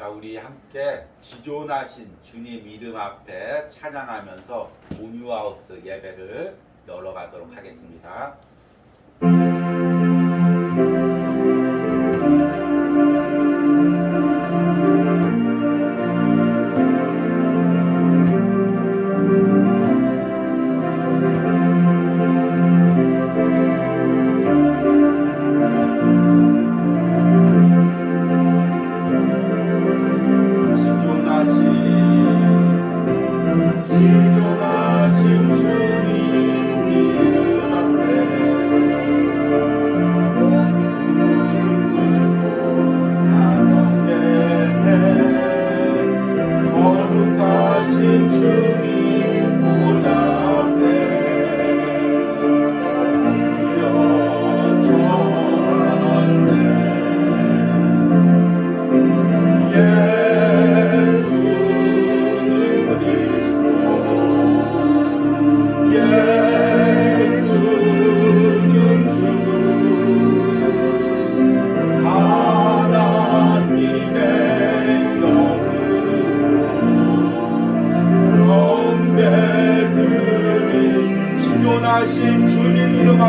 자, 우리 함께 지존하신 주님 이름 앞에 찬양하면서 온유하우스 예배를 열어가도록 하겠습니다. 지존하신 주님 이름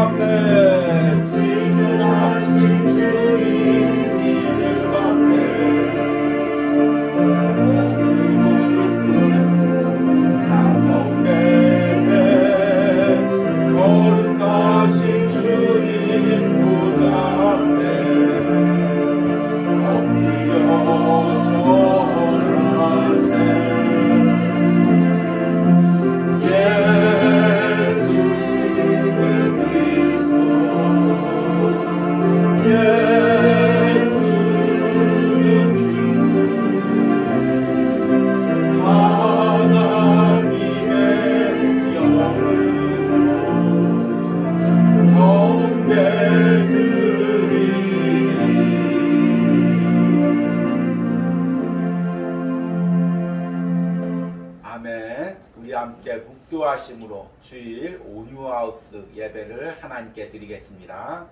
함께 묵도하심으로 주일 온유하우스 예배를 하나님께 드리겠습니다.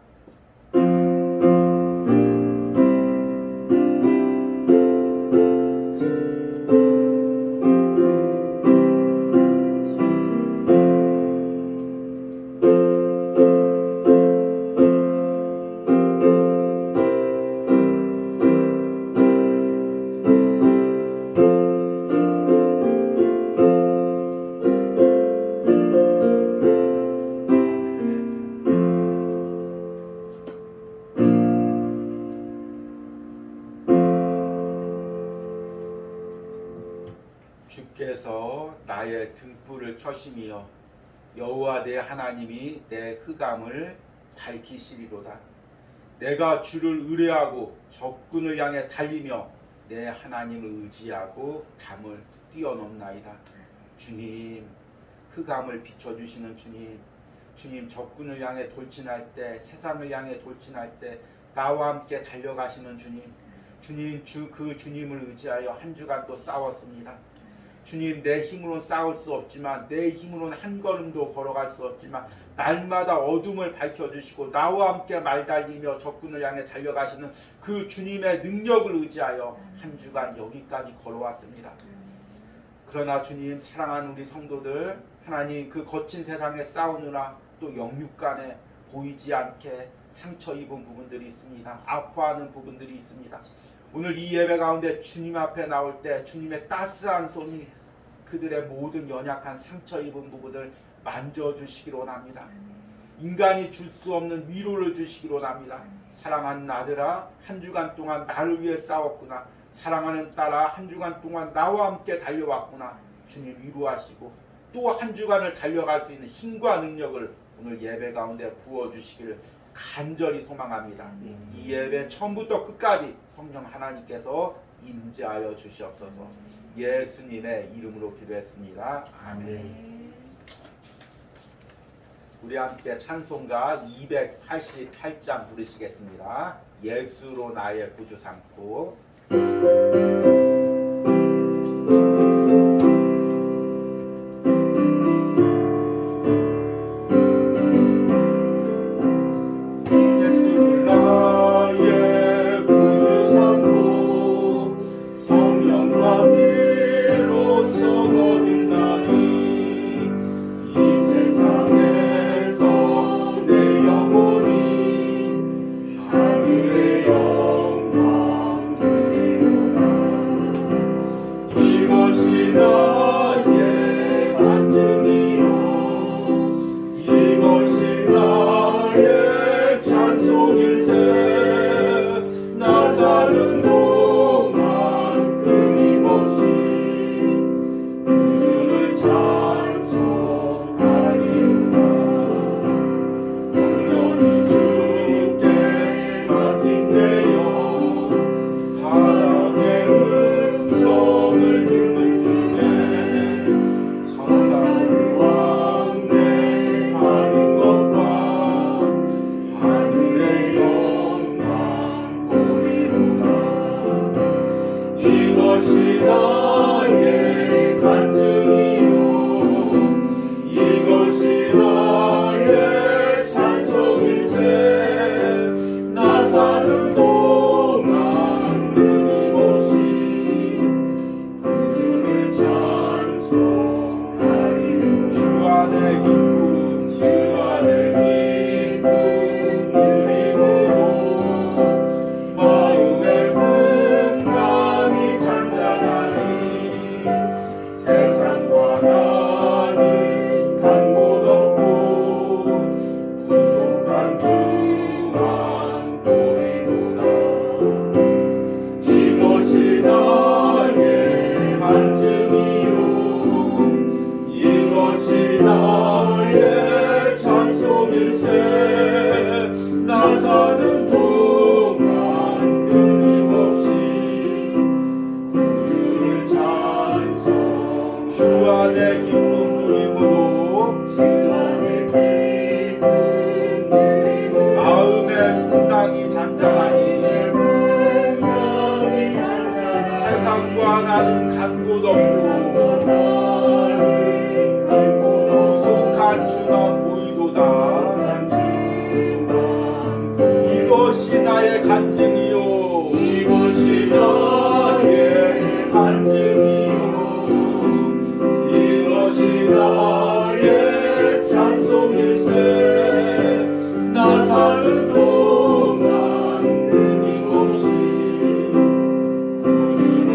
주께서 나의 등불을 켜시며 여호와 내 하나님이 내 흑암을 밝히시리로다. 내가 주를 의뢰하고 적군을 향해 달리며 내 하나님을 의지하고 담을 뛰어넘나이다. 주님, 흑암을 비춰주시는 주님, 주님 적군을 향해 돌진할 때, 세상을 향해 돌진할 때 나와 함께 달려가시는 주님, 주님, 그 주님을 의지하여 한 주간 또 싸웠습니다. 주님, 내 힘으로는 싸울 수 없지만, 내 힘으로는 한 걸음도 걸어갈 수 없지만 날마다 어둠을 밝혀주시고 나와 함께 말달리며 적군을 향해 달려가시는 그 주님의 능력을 의지하여 한 주간 여기까지 걸어왔습니다. 그러나 주님, 사랑하는 우리 성도들, 하나님, 그 거친 세상에 싸우느라 또 영육간에 보이지 않게 상처 입은 부분들이 있습니다. 아파하는 부분들이 있습니다. 오늘 이 예배 가운데 주님 앞에 나올 때 주님의 따스한 손이 그들의 모든 연약한 상처 입은 부분을 만져주시기로 원합니다. 인간이 줄 수 없는 위로를 주시기로 원합니다. 사랑하는 아들아, 한 주간 동안 나를 위해 싸웠구나. 사랑하는 딸아, 한 주간 동안 나와 함께 달려왔구나. 주님 위로하시고 또 한 주간을 달려갈 수 있는 힘과 능력을 오늘 예배 가운데 부어주시기를 간절히 소망합니다. 이 예배 처음부터 끝까지 성령 하나님께서 임재하여 주시옵소서. 예수님의 이름으로 기도했습니다. 아멘. 우리 함께 찬송가 288장 부르시겠습니다. 예수로 나의 구주 삼고. 예수 나의 구주 삼고 이것이 나의 간증이요 이것이 나의 찬송일세 나 사는 동안 끊임없이 구주를 찬송하리요 주 안의 기쁨 주 안의 기쁨 누림으로 마음의 풍랑이 잔잔하니 세상과 나는 간 곳 없고 구속한 주 안 보이도다 이것이 나의 간증이요 이것이 나의 찬송일세 나 사는 동안 끊임없이 구주를 찬송 주 안의 기쁨 누림으로 주 안의 기쁨 누리고 마음의 풍랑이 잔잔하니 풍랑이 잔잔하니 세상과 나는 간 곳 없고 나는 갈 곳 구속한 주만 보이도다 없는 주만 이것이 나의 간증이요 이것이 나의 간증이요 이것이 나의 찬송일세 나 사는 동안 끊임없이 구주를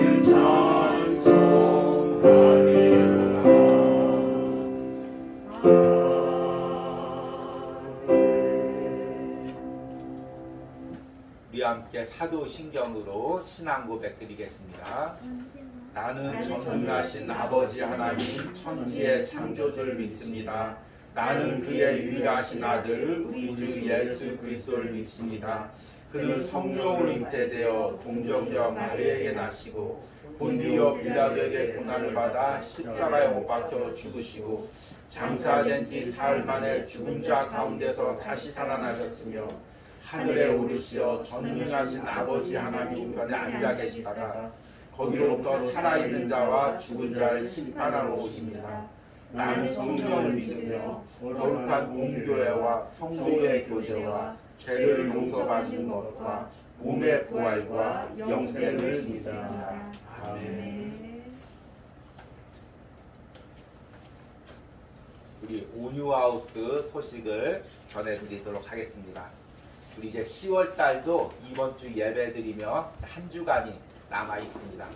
우리 함께 사도신경으로 신앙 고백 드리겠습니다. 나는 전능하신 아버지 하나님 천지의 창조주를 믿습니다. 나는 그의 유일하신 아들 우리 주 예수 그리스도를 믿습니다. 그는 성령으로 잉태되어 동정녀 마리아에게 나시고 본디오 빌라도에게 고난을 받아 십자가에 못 박혀 죽으시고 장사된 지 사흘 만에 죽은 자 가운데서 다시 살아나셨으며 하늘에 오르시어 전능하신 아버지 하나님 우편에 앉아 계시다가 거기로부터 살아있는 자와 죽은 자를 심판하러 오십니다. 나는 성령을 믿으며 거룩한 공교회와 성도의 교제와 죄를 용서받는 것과 몸의 부활과 영생을 믿습니다. 아멘. 우리 온유하우스 소식을 전해드리도록 하겠습니다. 우리 이제 10월 달도 이번 주 예배 드리며 한 주간이 남아 있습니다.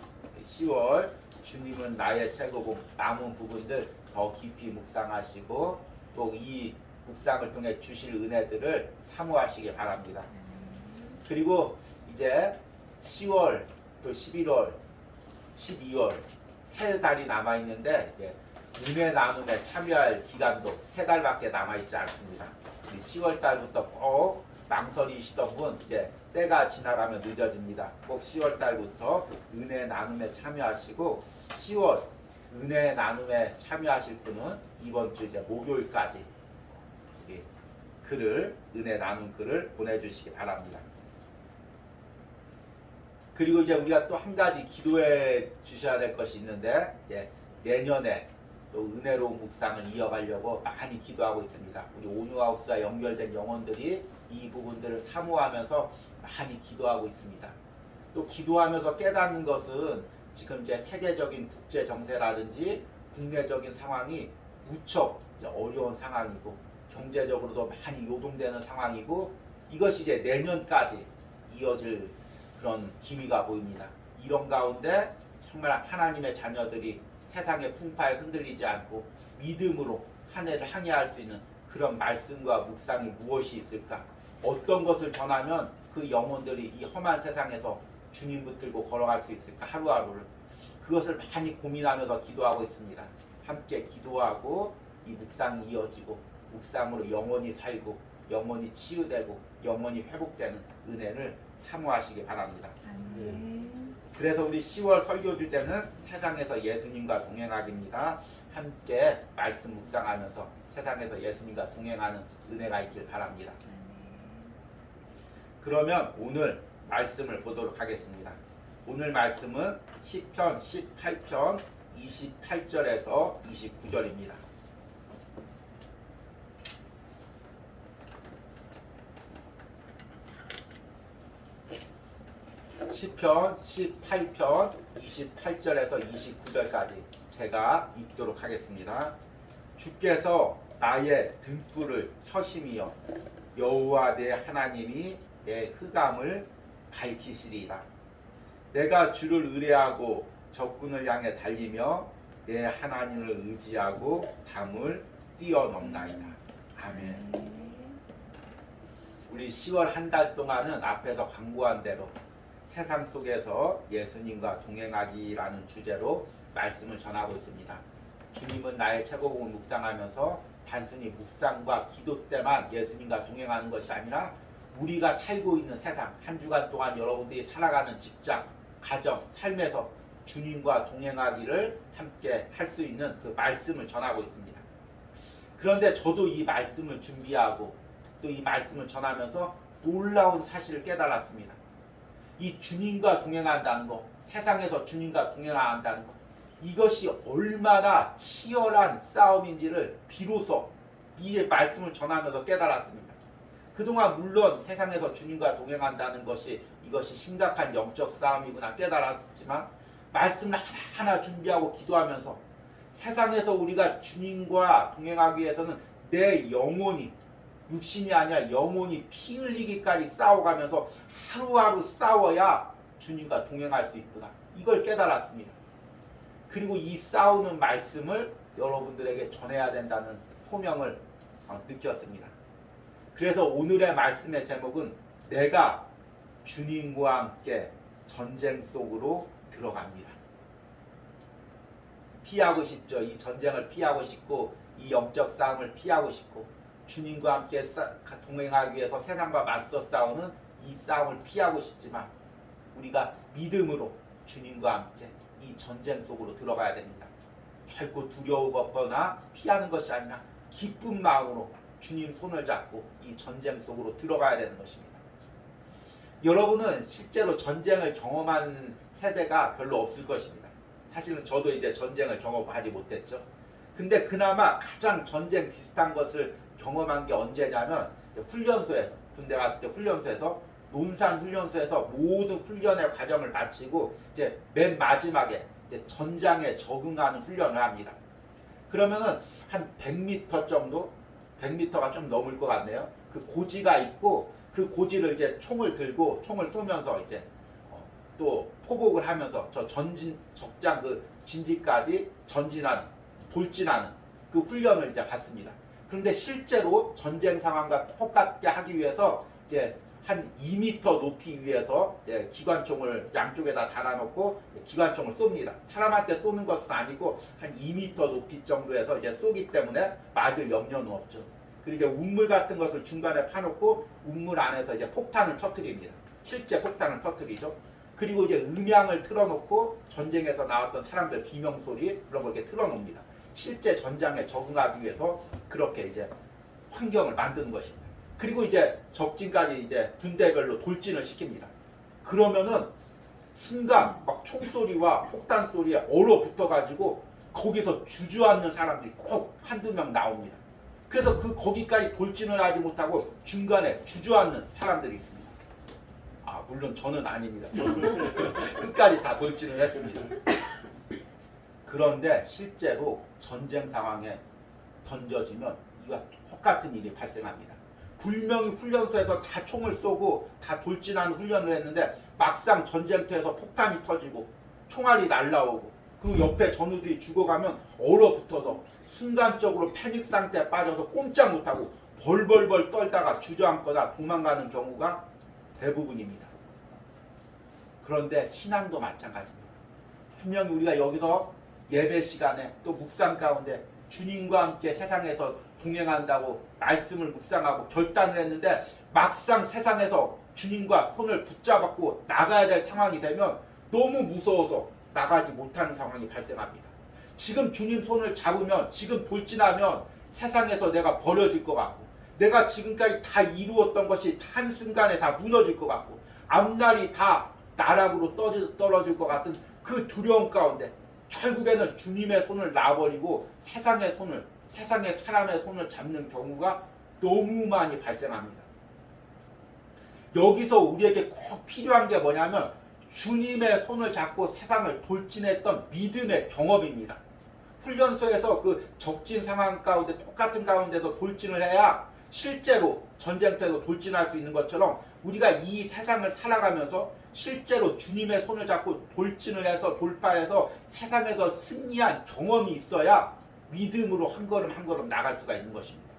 10월 주님은 나의 최고봉 남은 부분들 더 깊이 묵상하시고 또 이 묵상을 통해 주실 은혜들을 사모하시기 바랍니다. 그리고 이제 10월 또 11월 12월 세 달이 남아 있는데 이제 은혜 나눔에 참여할 기간도 세 달밖에 남아 있지 않습니다. 10월 달부터 꼭 망설이시던 분 이제 때가 지나가면 늦어집니다. 꼭 10월 달부터 은혜 나눔에 참여하시고 10월 은혜 나눔에 참여하실 분은 이번 주 이제 목요일까지 글을 은혜 나눔 글을 보내주시기 바랍니다. 그리고 이제 우리가 또 한 가지 기도해 주셔야 될 것이 있는데 이제 내년에 또 은혜로운 묵상을 이어가려고 많이 기도하고 있습니다. 우리 온유하우스와 연결된 영혼들이 이 부분들을 사모하면서 많이 기도하고 있습니다. 또 기도하면서 깨닫는 것은 지금 이제 세계적인 국제 정세라든지 국내적인 상황이 무척 어려운 상황이고 경제적으로도 많이 요동되는 상황이고 이것이 이제 내년까지 이어질 그런 기미가 보입니다. 이런 가운데 정말 하나님의 자녀들이 세상의 풍파에 흔들리지 않고 믿음으로 한 해를 항해할 수 있는 그런 말씀과 묵상이 무엇이 있을까? 어떤 것을 전하면 그 영혼들이 이 험한 세상에서 주님 붙들고 걸어갈 수 있을까? 하루하루를 그것을 많이 고민하면서 기도하고 있습니다. 함께 기도하고 이 묵상이 이어지고 묵상으로 영혼이 살고 영혼이 치유되고 영혼이 회복되는 은혜를 사모하시기 바랍니다. 그래서 우리 10월 설교 주제는 세상에서 예수님과 동행하기입니다. 함께 말씀 묵상하면서 세상에서 예수님과 동행하는 은혜가 있길 바랍니다. 그러면 오늘 말씀을 보도록 하겠습니다. 오늘 말씀은 시편 18편 28절에서 29절입니다. 시편 18편 28절에서 29절까지 제가 읽도록 하겠습니다. 주께서 나의 등불을 켜심이여 여호와 내 하나님이 내 흑암을 밝히시리이다. 내가 주를 의뢰하고 적군을 향해 달리며 내 하나님을 의지하고 담을 뛰어넘나이다. 아멘. 우리 10월 한 달 동안은 앞에서 광고한 대로 세상 속에서 예수님과 동행하기라는 주제로 말씀을 전하고 있습니다. 주님은 나의 최고봉을 묵상하면서 단순히 묵상과 기도 때만 예수님과 동행하는 것이 아니라 우리가 살고 있는 세상, 한 주간 동안 여러분들이 살아가는 직장, 가정, 삶에서 주님과 동행하기를 함께 할 수 있는 그 말씀을 전하고 있습니다. 그런데 저도 이 말씀을 준비하고 또 이 말씀을 전하면서 놀라운 사실을 깨달았습니다. 이 주님과 동행한다는 것, 세상에서 주님과 동행한다는 것, 이것이 얼마나 치열한 싸움인지를 비로소 이 말씀을 전하면서 깨달았습니다. 그동안 물론 세상에서 주님과 동행한다는 것이 이것이 심각한 영적 싸움이구나 깨달았지만 말씀을 하나하나 준비하고 기도하면서 세상에서 우리가 주님과 동행하기 위해서는 내 영혼이 육신이 아니라 영혼이 피 흘리기까지 싸워가면서 하루하루 싸워야 주님과 동행할 수 있구나. 이걸 깨달았습니다. 그리고 이 싸우는 말씀을 여러분들에게 전해야 된다는 소명을 느꼈습니다. 그래서 오늘의 말씀의 제목은 내가 주님과 함께 전쟁 속으로 들어갑니다. 피하고 싶죠. 이 전쟁을 피하고 싶고 이 영적 싸움을 피하고 싶고 주님과 함께 동행하기 위해서 세상과 맞서 싸우는 이 싸움을 피하고 싶지만 우리가 믿음으로 주님과 함께 이 전쟁 속으로 들어가야 됩니다. 결코 두려워거나 피하는 것이 아니라 기쁜 마음으로 주님 손을 잡고 이 전쟁 속으로 들어가야 되는 것입니다. 여러분은 실제로 전쟁을 경험한 세대가 별로 없을 것입니다. 사실은 저도 이제 전쟁을 경험하지 못했죠. 근데 그나마 가장 전쟁 비슷한 것을 경험한 게 언제냐면 훈련소에서, 군대 갔을 때 훈련소에서, 논산 훈련소에서 모두 훈련의 과정을 마치고 이제 맨 마지막에 이제 전장에 적응하는 훈련을 합니다. 그러면은 한 100m 정도, 100m가 좀 넘을 것 같네요. 그 고지가 있고 그 고지를 이제 총을 들고 총을 쏘면서 이제 또 포복을 하면서 저 적장 그 진지까지 전진하는, 돌진하는 그 훈련을 이제 받습니다. 그런데 실제로 전쟁 상황과 똑같게 하기 위해서 이제 한 2m 높이 위에서 이제 기관총을 양쪽에다 달아놓고 기관총을 쏩니다. 사람한테 쏘는 것은 아니고 한 2m 높이 정도에서 이제 쏘기 때문에 맞을 염려는 없죠. 그리고 이제 운물 같은 것을 중간에 파놓고 운물 안에서 이제 폭탄을 터뜨립니다. 실제 폭탄을 터뜨리죠. 그리고 이제 음향을 틀어놓고 전쟁에서 나왔던 사람들 비명소리 그런 걸 이렇게 틀어놓습니다. 실제 전장에 적응하기 위해서 그렇게 이제 환경을 만드는 것입니다. 그리고 이제 적진까지 이제 군대별로 돌진을 시킵니다. 그러면은 순간 막 총소리와 폭탄 소리에 얼어붙어가지고 거기서 주저앉는 사람들이 꼭 한두 명 나옵니다. 그래서 거기까지 돌진을 하지 못하고 중간에 주저앉는 사람들이 있습니다. 아, 물론 저는 아닙니다. 저는 끝까지 다 돌진을 했습니다. 그런데 실제로 전쟁 상황에 던져지면 이와 똑같은 일이 발생합니다. 분명히 훈련소에서 다 총을 쏘고 다 돌진하는 훈련을 했는데 막상 전쟁터에서 폭탄이 터지고 총알이 날라오고 그리고 옆에 전우들이 죽어가면 얼어붙어서 순간적으로 패닉 상태에 빠져서 꼼짝 못하고 벌벌벌 떨다가 주저앉거나 도망가는 경우가 대부분입니다. 그런데 신앙도 마찬가지입니다. 분명히 우리가 여기서 예배 시간에 또 묵상 가운데 주님과 함께 세상에서 동행한다고 말씀을 묵상하고 결단을 했는데 막상 세상에서 주님과 손을 붙잡고 나가야 될 상황이 되면 너무 무서워서 나가지 못하는 상황이 발생합니다. 지금 주님 손을 잡으면 지금 돌진하면 세상에서 내가 버려질 것 같고 내가 지금까지 다 이루었던 것이 한순간에 다 무너질 것 같고 앞날이 다 나락으로 떨어질 것 같은 그 두려움 가운데 결국에는 주님의 손을 놔버리고 세상의 사람의 손을 잡는 경우가 너무 많이 발생합니다. 여기서 우리에게 꼭 필요한 게 뭐냐면 주님의 손을 잡고 세상을 돌진했던 믿음의 경험입니다. 훈련소에서 그 적진 상황 가운데 똑같은 가운데서 돌진을 해야 실제로 전쟁터에서 돌진할 수 있는 것처럼 우리가 이 세상을 살아가면서 실제로 주님의 손을 잡고 돌진을 해서 돌파해서 세상에서 승리한 경험이 있어야 믿음으로 한 걸음 한 걸음 나갈 수가 있는 것입니다.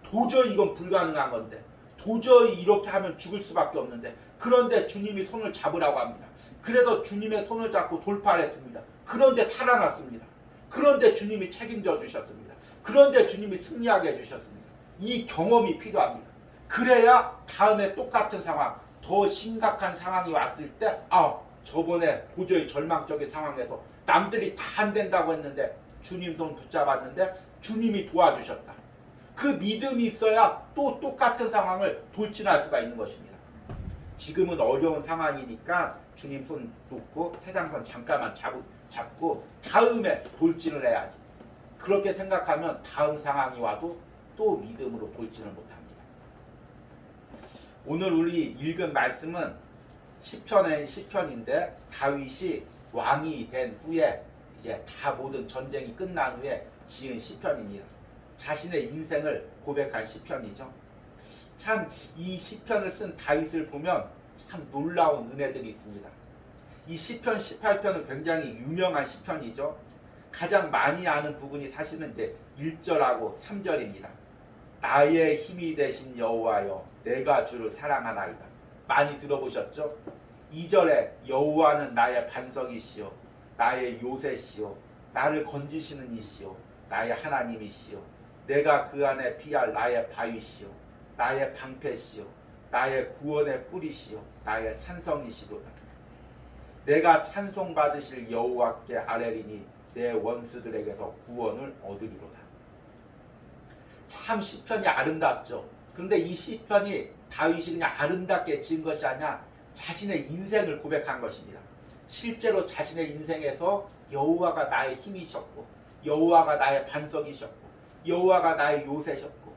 도저히 이건 불가능한 건데, 도저히 이렇게 하면 죽을 수밖에 없는데, 그런데 주님이 손을 잡으라고 합니다. 그래서 주님의 손을 잡고 돌파를 했습니다. 그런데 살아났습니다. 그런데 주님이 책임져 주셨습니다. 그런데 주님이 승리하게 해주셨습니다. 이 경험이 필요합니다. 그래야 다음에 똑같은 상황, 더 심각한 상황이 왔을 때 저번에 도저히 절망적인 상황에서 남들이 다 안 된다고 했는데 주님 손 붙잡았는데 주님이 도와주셨다. 그 믿음이 있어야 또 똑같은 상황을 돌진할 수가 있는 것입니다. 지금은 어려운 상황이니까 주님 손 놓고 세상 손 잠깐만 잡고 다음에 돌진을 해야지. 그렇게 생각하면 다음 상황이 와도 또 믿음으로 돌진을 못합니다. 오늘 우리 읽은 말씀은 시편인데 다윗이 왕이 된 후에 이제 다 모든 전쟁이 끝난 후에 지은 시편입니다. 자신의 인생을 고백한 시편이죠. 참 이 시편을 쓴 다윗을 보면 참 놀라운 은혜들이 있습니다. 이 시편 18편은 굉장히 유명한 시편이죠. 가장 많이 아는 부분이 사실은 이제 1절하고 3절입니다. 나의 힘이 되신 여호와여 내가 주를 사랑하나이다. 많이 들어보셨죠? 2절에 여호와는 나의 반석이시요 나의 요새시요 나를 건지시는 이시요 나의 하나님이시요 내가 그 안에 피할 나의 바위시요 나의 방패시요 나의 구원의 뿌리시요 나의 산성이시로다. 내가 찬송받으실 여호와께 아뢰리니 내 원수들에게서 구원을 얻으리로다. 참 시편이 아름답죠. 그런데 이 시편이 다윗이 그냥 아름답게 지은 것이 아니라 자신의 인생을 고백한 것입니다. 실제로 자신의 인생에서 여호와가 나의 힘이셨고 여호와가 나의 반석이셨고 여호와가 나의 요새셨고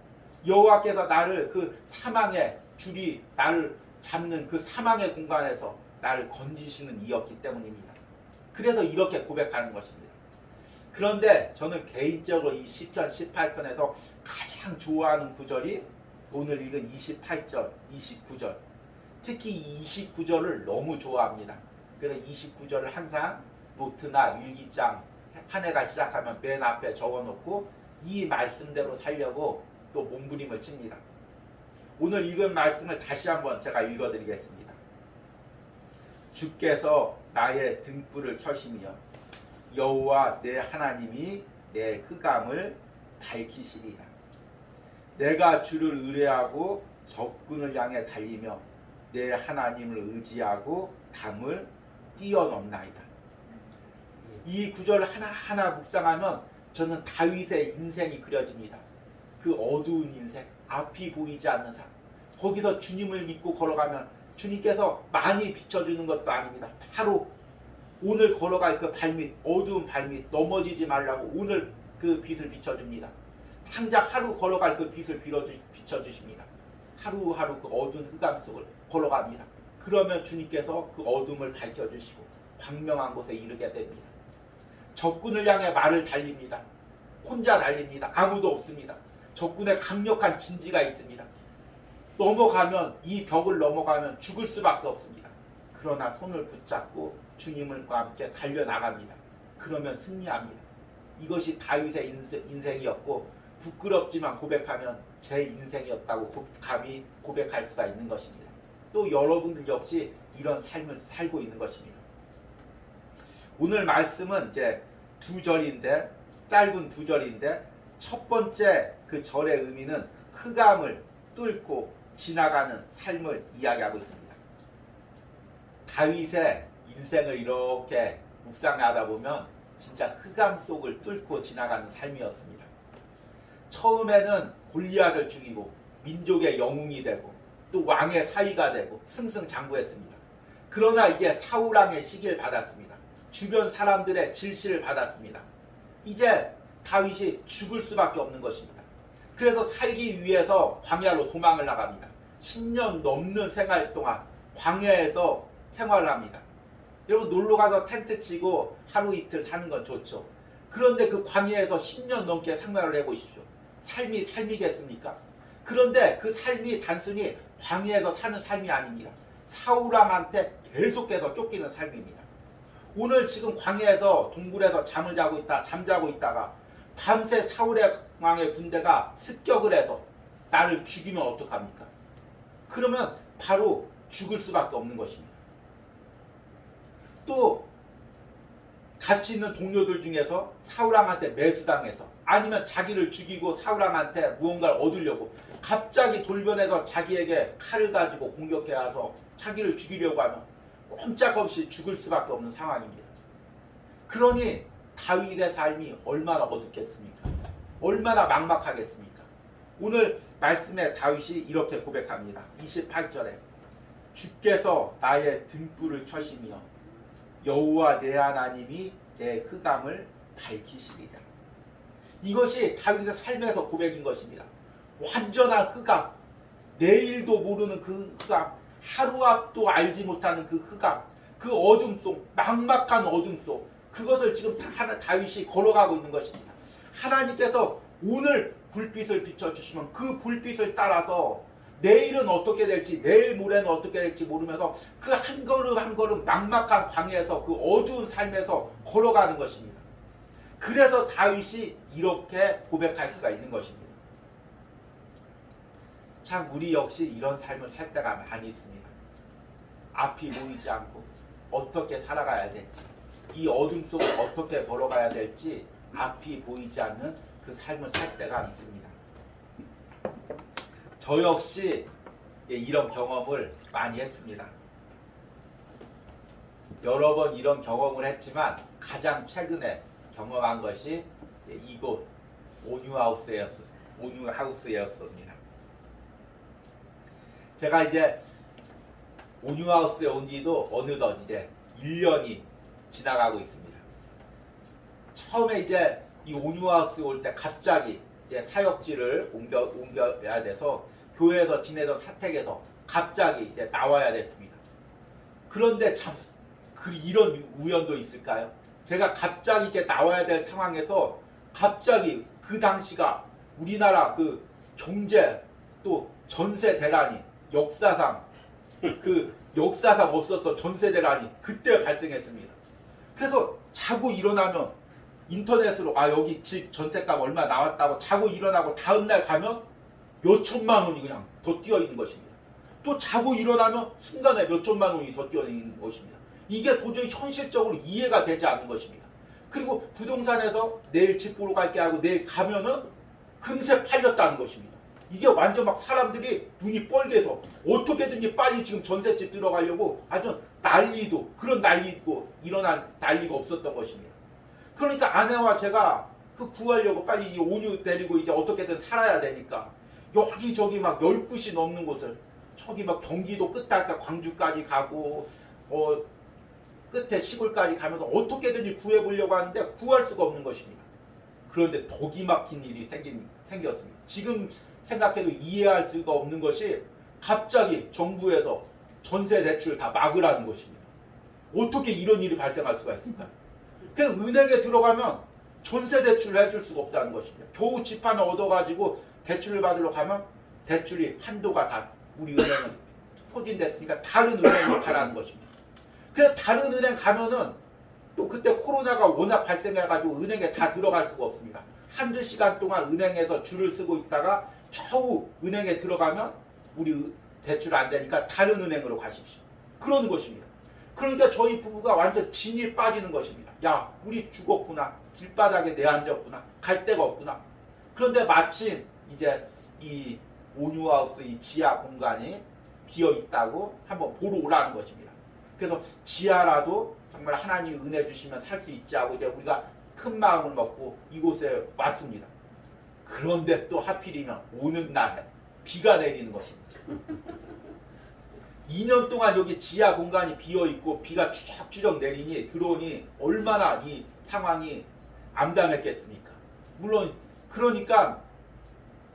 여호와께서 나를 그 사망의 줄이 나를 잡는 그 사망의 공간에서 나를 건지시는 이였기 때문입니다. 그래서 이렇게 고백하는 것입니다. 그런데 저는 개인적으로 이 시편 18편에서 가장 좋아하는 구절이 오늘 읽은 28절, 29절. 특히 이 29절을 너무 좋아합니다. 그래서 29절을 항상 노트나 일기장 한 해가 시작하면 맨 앞에 적어놓고 이 말씀대로 살려고 또 몸부림을 칩니다. 오늘 읽은 말씀을 다시 한번 제가 읽어드리겠습니다. 주께서 나의 등불을 켜시며 여호와 내 하나님이 내 흑암을 밝히시리라. 내가 주를 의뢰하고 적군을 향해 달리며 내 하나님을 의지하고 담을 뛰어넘나이다. 이 구절을 하나하나 묵상하면 저는 다윗의 인생이 그려집니다. 그 어두운 인생, 앞이 보이지 않는 삶. 거기서 주님을 믿고 걸어가면 주님께서 많이 비춰주는 것도 아닙니다. 바로 오늘 걸어갈 그 발밑, 어두운 발밑, 넘어지지 말라고 오늘 그 빛을 비춰줍니다. 당장 하루 걸어갈 그 빛을 비춰주십니다. 하루하루 그 어두운 흑암 속을 걸어갑니다. 그러면 주님께서 그 어둠을 밝혀주시고 광명한 곳에 이르게 됩니다. 적군을 향해 말을 달립니다. 혼자 달립니다. 아무도 없습니다. 적군의 강력한 진지가 있습니다. 넘어가면 이 벽을 넘어가면 죽을 수밖에 없습니다. 그러나 손을 붙잡고 주님과 함께 달려나갑니다. 그러면 승리합니다. 이것이 다윗의 인생이었고 부끄럽지만 고백하면 제 인생이었다고 감히 고백할 수가 있는 것입니다. 또 여러분들 역시 이런 삶을 살고 있는 것입니다. 오늘 말씀은 이제 짧은 두 절인데 첫 번째 그 절의 의미는 흑암을 뚫고 지나가는 삶을 이야기하고 있습니다. 다윗의 인생을 이렇게 묵상하다 보면 진짜 흑암 속을 뚫고 지나가는 삶이었습니다. 처음에는 골리앗을 죽이고 민족의 영웅이 되고 또 왕의 사위가 되고 승승장구했습니다. 그러나 이제 사울왕의 시기를 받았습니다. 주변 사람들의 질시를 받았습니다. 이제 다윗이 죽을 수밖에 없는 것입니다. 그래서 살기 위해서 광야로 도망을 나갑니다. 10년 넘는 생활 동안 광야에서 생활을 합니다. 여러분 놀러가서 텐트 치고 하루 이틀 사는 건 좋죠. 그런데 그 광야에서 10년 넘게 생활을 해보십시오. 삶이 삶이겠습니까? 그런데 그 삶이 단순히 광야에서 사는 삶이 아닙니다. 사울왕한테 계속해서 쫓기는 삶입니다. 오늘 지금 광야에서 동굴에서 잠자고 있다가 밤새 사울의 왕의 군대가 습격을 해서 나를 죽이면 어떡합니까? 그러면 바로 죽을 수밖에 없는 것입니다. 또 같이 있는 동료들 중에서 사울왕한테 매수당해서 아니면 자기를 죽이고 사울왕한테 무언가를 얻으려고 갑자기 돌변해서 자기에게 칼을 가지고 공격해 와서 자기를 죽이려고 하면 꼼짝없이 죽을 수밖에 없는 상황입니다. 그러니 다윗의 삶이 얼마나 어둡겠습니까? 얼마나 막막하겠습니까? 오늘 말씀에 다윗이 이렇게 고백합니다. 28절에 주께서 나의 등불을 켜시며 여호와 내 하나님이 내 흑암을 밝히시리라. 이것이 다윗의 삶에서 고백인 것입니다. 완전한 흑암, 내일도 모르는 그 흑암, 하루 앞도 알지 못하는 그 흑암, 그 어둠 속, 막막한 어둠 속, 그것을 지금 다윗이 걸어가고 있는 것입니다. 하나님께서 오늘 불빛을 비춰주시면 그 불빛을 따라서 내일은 어떻게 될지, 내일 모레는 어떻게 될지 모르면서 그 한 걸음 한 걸음 막막한 광야에서 그 어두운 삶에서 걸어가는 것입니다. 그래서 다윗이 이렇게 고백할 수가 있는 것입니다. 참 우리 역시 이런 삶을 살 때가 많이 있습니다. 앞이 보이지 않고 어떻게 살아가야 될지, 이 어둠 속을 어떻게 걸어가야 될지 앞이 보이지 않는 그 삶을 살 때가 있습니다. 저 역시 이런 경험을 많이 했습니다. 여러 번 이런 경험을 했지만 가장 최근에 경험한 것이 이곳 온유하우스였습니다. 제가 이제 온유하우스에 온 지도 어느덧 이제 1년이 지나가고 있습니다. 처음에 이제 이 온유하우스에 올 때 갑자기 이제 사역지를 옮겨야 돼서 교회에서 지내던 사택에서 갑자기 이제 나와야 됐습니다. 그런데 참 이런 우연도 있을까요? 제가 갑자기 이렇게 나와야 될 상황에서 갑자기 그 당시가 우리나라 그 경제 또 전세 대란이 역사상 없었던 전세 대란이 그때 발생했습니다. 그래서 자고 일어나면 인터넷으로 여기 집 전세값 얼마 나왔다고 자고 일어나고 다음날 가면 몇천만 원이 그냥 더 뛰어 있는 것입니다. 또 자고 일어나면 순간에 몇천만 원이 더 뛰어 있는 것입니다. 이게 도저히 현실적으로 이해가 되지 않는 것입니다. 그리고 부동산에서 내일 집 보러 갈게 하고 내일 가면은 금세 팔렸다는 것입니다. 이게 완전 막 사람들이 눈이 뻘개서 어떻게든지 빨리 지금 전셋집 들어가려고 아주 그런 난리고 일어난 난리가 없었던 것입니다. 그러니까 아내와 제가 그 구하려고 빨리 이 온유 데리고 이제 어떻게든 살아야 되니까 여기저기 막 10곳이 넘는 곳을 저기 막 경기도 끝에 광주까지 가고 끝에 시골까지 가면서 어떻게든지 구해보려고 하는데 구할 수가 없는 것입니다. 그런데 덕이 막힌 일이 생겼습니다. 지금 생각해도 이해할 수가 없는 것이 갑자기 정부에서 전세 대출 다 막으라는 것입니다. 어떻게 이런 일이 발생할 수가 있을까요? 그래서 은행에 들어가면 전세 대출을 해줄 수가 없다는 것입니다. 겨우 집 하나 얻어가지고 대출을 받으러 가면 대출이 한도가 다 우리 은행은 소진됐으니까 다른 은행으로 가라는 것입니다. 그래서 다른 은행 가면은 또 그때 코로나가 워낙 발생해가지고 은행에 다 들어갈 수가 없습니다. 한두 시간 동안 은행에서 줄을 쓰고 있다가 겨우 은행에 들어가면 우리 대출 안 되니까 다른 은행으로 가십시오. 그러는 것입니다. 그러니까 저희 부부가 완전 진이 빠지는 것입니다. 야, 우리 죽었구나. 길바닥에 내앉았구나. 갈 데가 없구나. 그런데 마침 이제 이 온유하우스 이 지하 공간이 비어 있다고 한번 보러 오라는 것입니다. 그래서 지하라도 정말 하나님이 은혜 주시면 살 수 있지 하고 이제 우리가 큰 마음을 먹고 이곳에 왔습니다. 그런데 또 하필이면 오는 날에 비가 내리는 것입니다. 2년 동안 여기 지하 공간이 비어 있고 비가 추적추적 내리니 들어오니 얼마나 이 상황이 암담했겠습니까? 물론 그러니까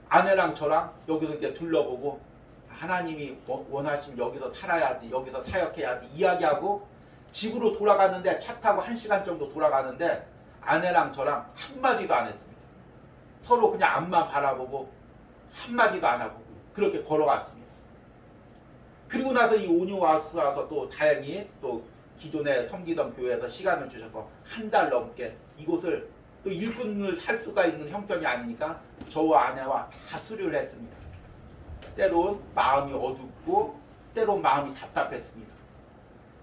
아내랑 저랑 여기서 이렇게 둘러보고 하나님이 원하시면 여기서 살아야지, 여기서 사역해야지 이야기하고 집으로 돌아가는데 차 타고 1시간 정도 돌아가는데 아내랑 저랑 한마디도 안 했습니다. 서로 그냥 앞만 바라보고 한마디도 안 하고 그렇게 걸어갔습니다. 그리고 나서 이 오뉴하우스 와서 또 다행히 또 기존에 섬기던 교회에서 시간을 주셔서 한 달 넘게 이곳을 또 일꾼을 살 수가 있는 형편이 아니니까 저와 아내와 다 수료를 했습니다. 때론 마음이 어둡고 때론 마음이 답답했습니다.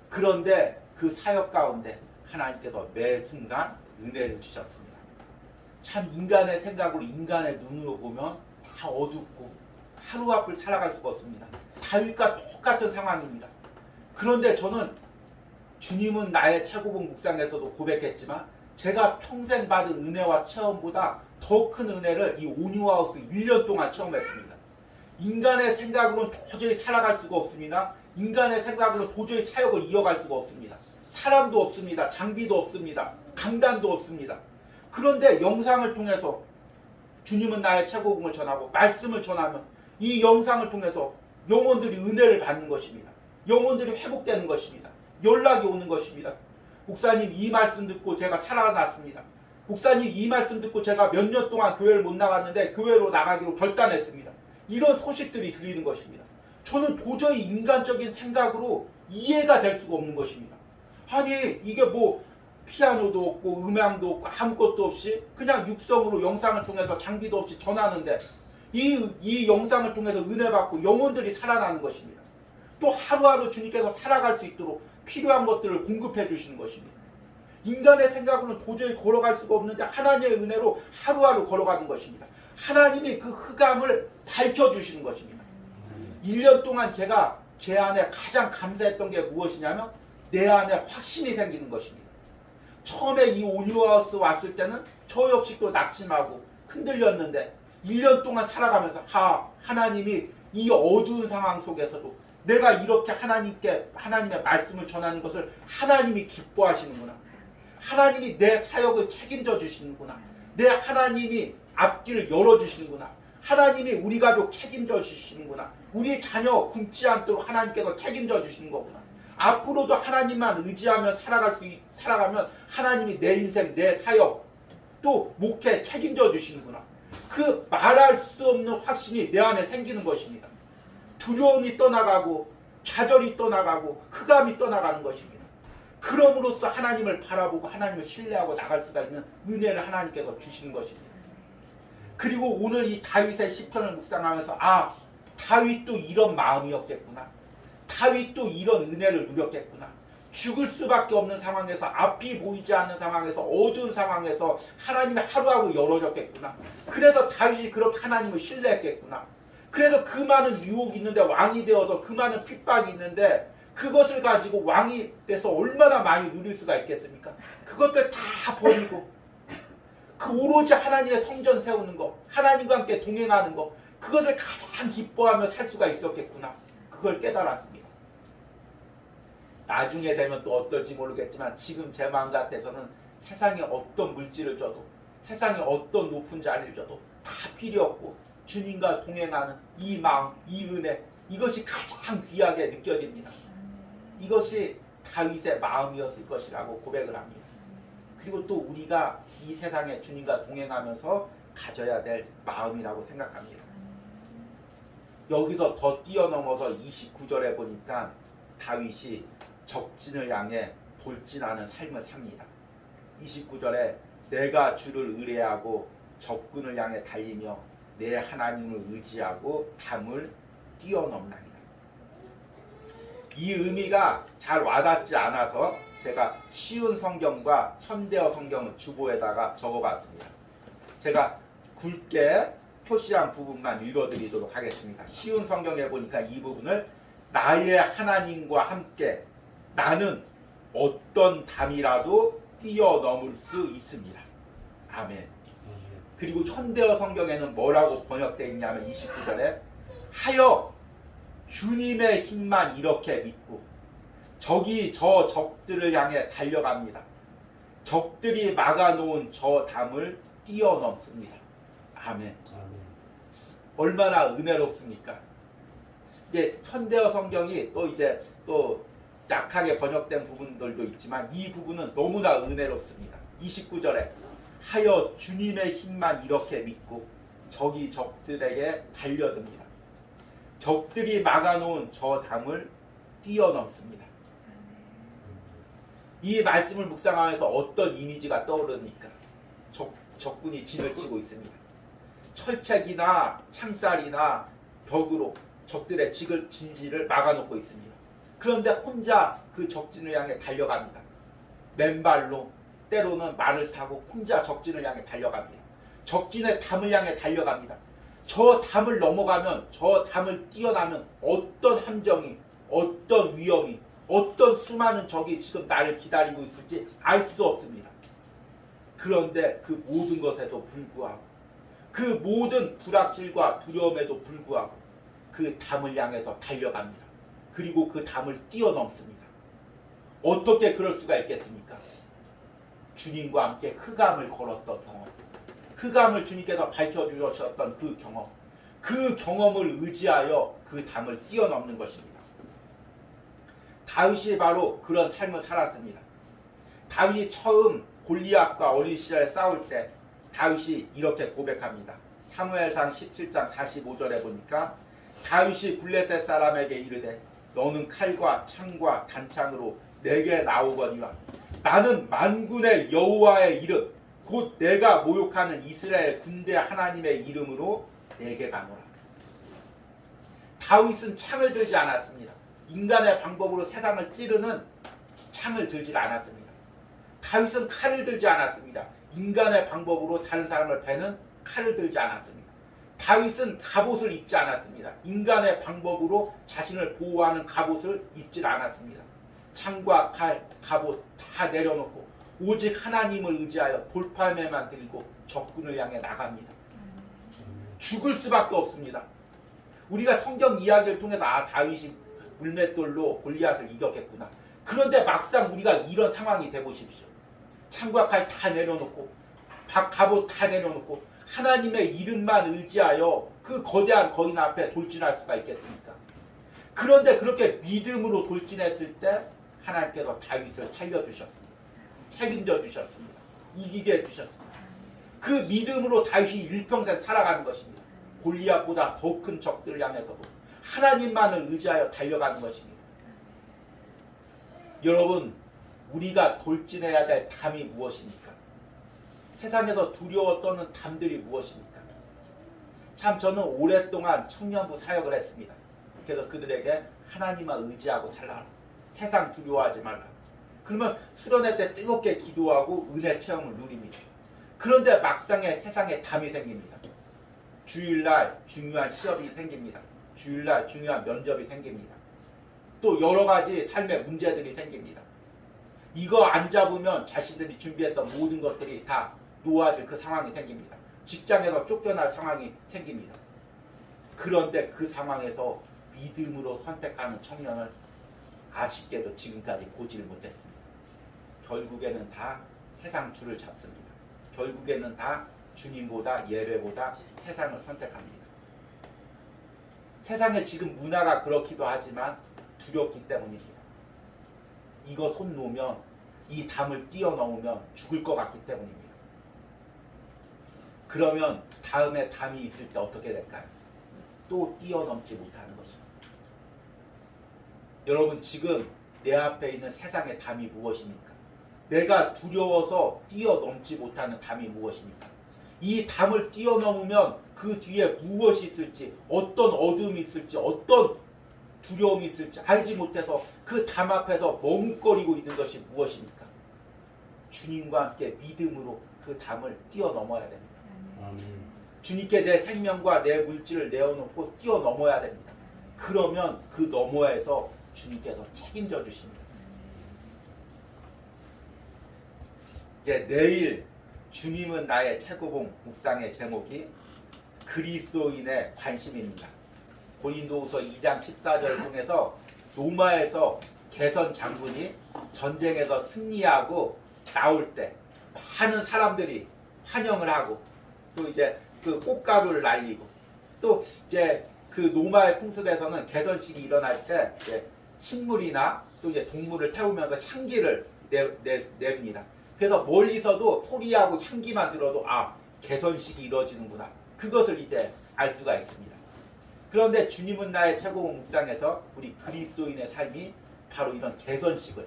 그런데 그 사역 가운데 하나님께서 매 순간 은혜를 주셨습니다. 참 인간의 생각으로 인간의 눈으로 보면 다 어둡고 하루 앞을 살아갈 수가 없습니다. 다윗과 똑같은 상황입니다. 그런데 저는 주님은 나의 최고봉 묵상에서도 고백했지만 제가 평생 받은 은혜와 체험보다 더 큰 은혜를 이 오뉴하우스 1년 동안 체험했습니다. 인간의 생각으로는 도저히 살아갈 수가 없습니다. 인간의 생각으로 도저히 사역을 이어갈 수가 없습니다. 사람도 없습니다. 장비도 없습니다. 강단도 없습니다. 그런데 영상을 통해서 주님은 나의 최고봉을 전하고 말씀을 전하면 이 영상을 통해서 영혼들이 은혜를 받는 것입니다. 영혼들이 회복되는 것입니다. 연락이 오는 것입니다. 목사님 이 말씀 듣고 제가 살아났습니다. 목사님 이 말씀 듣고 제가 몇 년 동안 교회를 못 나갔는데 교회로 나가기로 결단했습니다. 이런 소식들이 들리는 것입니다. 저는 도저히 인간적인 생각으로 이해가 될 수가 없는 것입니다. 아니 이게 뭐 피아노도 없고 음향도 없고 아무것도 없이 그냥 육성으로 영상을 통해서 장비도 없이 전하는데 이 영상을 통해서 은혜 받고 영혼들이 살아나는 것입니다. 또 하루하루 주님께서 살아갈 수 있도록 필요한 것들을 공급해 주시는 것입니다. 인간의 생각으로는 도저히 걸어갈 수가 없는데 하나님의 은혜로 하루하루 걸어가는 것입니다. 하나님이 그 흑암을 밝혀주시는 것입니다. 1년 동안 제가 제 안에 가장 감사했던 게 무엇이냐면 내 안에 확신이 생기는 것입니다. 처음에 이 오뉴하우스 왔을 때는 저 역시 또 낙심하고 흔들렸는데 1년 동안 살아가면서 하나님이 이 어두운 상황 속에서도 내가 이렇게 하나님의 말씀을 전하는 것을 하나님이 기뻐하시는구나. 하나님이 내 사역을 책임져 주시는구나. 내 하나님이 앞길을 열어주시는구나. 하나님이 우리 가족 책임져 주시는구나. 우리 자녀 굶지 않도록 하나님께서 책임져 주시는 거구나. 앞으로도 하나님만 의지하며 살아가면 하나님이 내 인생, 내 사역, 또 목회 책임져 주시는구나. 그 말할 수 없는 확신이 내 안에 생기는 것입니다. 두려움이 떠나가고 좌절이 떠나가고 흑암이 떠나가는 것입니다. 그럼으로써 하나님을 바라보고 하나님을 신뢰하고 나갈 수가 있는 은혜를 하나님께서 주시는 것입니다. 그리고 오늘 이 다윗의 시편을 묵상하면서 다윗도 이런 마음이었겠구나. 다윗도 이런 은혜를 누렸겠구나. 죽을 수밖에 없는 상황에서 앞이 보이지 않는 상황에서 어두운 상황에서 하나님의 하루하루 열어졌겠구나. 그래서 다윗이 그렇게 하나님을 신뢰했겠구나. 그래서 그 많은 유혹이 있는데 왕이 되어서 그 많은 핍박이 있는데 그것을 가지고 왕이 돼서 얼마나 많이 누릴 수가 있겠습니까? 그것들 다 버리고 그 오로지 하나님의 성전 세우는 거, 하나님과 함께 동행하는 거, 그것을 가장 기뻐하며 살 수가 있었겠구나. 그걸 깨달았습니다. 나중에 되면 또 어떨지 모르겠지만 지금 제 마음 같아서는 세상에 어떤 물질을 줘도 세상에 어떤 높은 자리를 줘도 다 필요 없고 주님과 동행하는 이 마음, 이 은혜, 이것이 가장 귀하게 느껴집니다. 이것이 다윗의 마음이었을 것이라고 고백을 합니다. 그리고 또 우리가 이 세상에 주님과 동행하면서 가져야 될 마음이라고 생각합니다. 여기서 더 뛰어넘어서 29절에 보니까 다윗이 적진을 향해 돌진하는 삶을 삽니다. 29절에 내가 주를 의뢰하고 적군을 향해 달리며 내 하나님을 의지하고 담을 뛰어넘나이다. 이 의미가 잘 와닿지 않아서 제가 쉬운 성경과 현대어 성경을 주보에다가 적어봤습니다. 제가 굵게 표시한 부분만 읽어드리도록 하겠습니다. 쉬운 성경에 보니까 이 부분을 나의 하나님과 함께 나는 어떤 담이라도 뛰어넘을 수 있습니다. 아멘. 그리고 현대어 성경에는 뭐라고 번역되어 있냐면 29절에 하여 주님의 힘만 이렇게 믿고 적이 저 적들을 향해 달려갑니다. 적들이 막아놓은 저 담을 뛰어넘습니다. 아멘. 얼마나 은혜롭습니까? 이제 현대어 성경이 또 약하게 번역된 부분들도 있지만 이 부분은 너무나 은혜롭습니다. 29절에 하여 주님의 힘만 이렇게 믿고 적이 적들에게 달려듭니다. 적들이 막아놓은 저 담을 뛰어넘습니다. 이 말씀을 묵상하면서 어떤 이미지가 떠오릅니까? 적군이 진을 치고 있습니다. 철책이나 창살이나 벽으로 적들의 진지를 막아놓고 있습니다. 그런데 혼자 그 적진을 향해 달려갑니다. 맨발로 때로는 말을 타고 혼자 적진을 향해 달려갑니다. 적진의 담을 향해 달려갑니다. 저 담을 넘어가면 저 담을 뛰어나면 어떤 함정이 어떤 위험이 어떤 수많은 적이 지금 나를 기다리고 있을지 알 수 없습니다. 그런데 그 모든 것에도 불구하고 그 모든 불확실과 두려움에도 불구하고 그 담을 향해서 달려갑니다. 그리고 그 담을 뛰어넘습니다. 어떻게 그럴 수가 있겠습니까? 주님과 함께 흑암을 걸었던 경험, 흑암을 주님께서 밝혀주셨던 그 경험, 그 경험을 의지하여 그 담을 뛰어넘는 것입니다. 다윗이 바로 그런 삶을 살았습니다. 다윗이 처음 골리앗과 어린 시절에 싸울 때 다윗이 이렇게 고백합니다. 사무엘상 17장 45절에 보니까 다윗이 블레셋 사람에게 이르되 너는 칼과 창과 단창으로 내게 나오거니와 나는 만군의 여호와의 이름 곧 내가 모욕하는 이스라엘 군대 하나님의 이름으로 내게 가노라. 다윗은 창을 들지 않았습니다. 인간의 방법으로 세상을 찌르는 창을 들지 않았습니다. 다윗은 칼을 들지 않았습니다. 인간의 방법으로 다른 사람을 베는 칼을 들지 않았습니다. 다윗은 갑옷을 입지 않았습니다. 인간의 방법으로 자신을 보호하는 갑옷을 입지 않았습니다. 창과 칼, 갑옷 다 내려놓고 오직 하나님을 의지하여 돌팔매만 들고 적군을 향해 나갑니다. 죽을 수밖에 없습니다. 우리가 성경 이야기를 통해서 다윗이 물맷돌로 골리앗을 이겼겠구나. 그런데 막상 우리가 이런 상황이 돼보십시오. 창과 칼 다 내려놓고 갑옷 다 내려놓고 하나님의 이름만 의지하여 그 거대한 거인 앞에 돌진할 수가 있겠습니까? 그런데 그렇게 믿음으로 돌진했을 때 하나님께서 다윗을 살려주셨습니다. 책임져 주셨습니다. 이기게 해주셨습니다. 그 믿음으로 다윗이 일평생 살아가는 것입니다. 골리앗보다 더 큰 적들을 향해서도 하나님만을 의지하여 달려가는 것입니다. 여러분, 우리가 돌진해야 될 담이 무엇입니까? 세상에서 두려워 떠는 담들이 무엇입니까? 참 저는 오랫동안 청년부 사역을 했습니다. 그래서 그들에게 하나님만 의지하고 살라라. 세상 두려워하지 말라. 그러면 수련회 때 뜨겁게 기도하고 은혜 체험을 누립니다. 그런데 막상에 세상에 담이 생깁니다. 주일날 중요한 시험이 생깁니다. 주일날 중요한 면접이 생깁니다. 또 여러 가지 삶의 문제들이 생깁니다. 이거 안 잡으면 자신들이 준비했던 모든 것들이 다 놓아질 그 상황이 생깁니다. 직장에서 쫓겨날 상황이 생깁니다. 그런데 그 상황에서 믿음으로 선택하는 청년을 아쉽게도 지금까지 보지를 못했습니다. 결국에는 다 세상 줄을 잡습니다. 결국에는 다 주님보다 예배보다 세상을 선택합니다. 세상에 지금 문화가 그렇기도 하지만 두렵기 때문입니다. 이거 손 놓으면 이 담을 뛰어넘으면 죽을 것 같기 때문입니다. 그러면 다음에 담이 있을 때 어떻게 될까요? 또 뛰어넘지 못하는 것입니다. 여러분, 지금 내 앞에 있는 세상의 담이 무엇입니까? 내가 두려워서 뛰어넘지 못하는 담이 무엇입니까? 이 담을 뛰어넘으면 그 뒤에 무엇이 있을지, 어떤 어둠이 있을지, 어떤 두려움이 있을지 알지 못해서 그 담 앞에서 머뭇거리고 있는 것이 무엇입니까? 주님과 함께 믿음으로 그 담을 뛰어넘어야 됩니다. 주님께 내 생명과 내 물질을 내어놓고 뛰어넘어야 됩니다. 그러면 그 너머에서 주님께서 책임져 주십니다. 이제 내일 주님은 나의 최고봉 묵상의 제목이 그리스도인의 관심입니다. 고린도후서 2장 14절을 통해서 로마에서 개선 장군이 전쟁에서 승리하고 나올 때 많은 사람들이 환영을 하고 또 이제 그 꽃가루를 날리고 또 이제 그 로마의 풍습에서는 개선식이 일어날 때 이제 식물이나 또 이제 동물을 태우면서 향기를 냅니다. 그래서 멀리서도 소리하고 향기만 들어도 아, 개선식이 이루어지는구나. 그것을 이제 알 수가 있습니다. 그런데 주님은 나의 최고 묵상에서 우리 그리스도인의 삶이 바로 이런 개선식을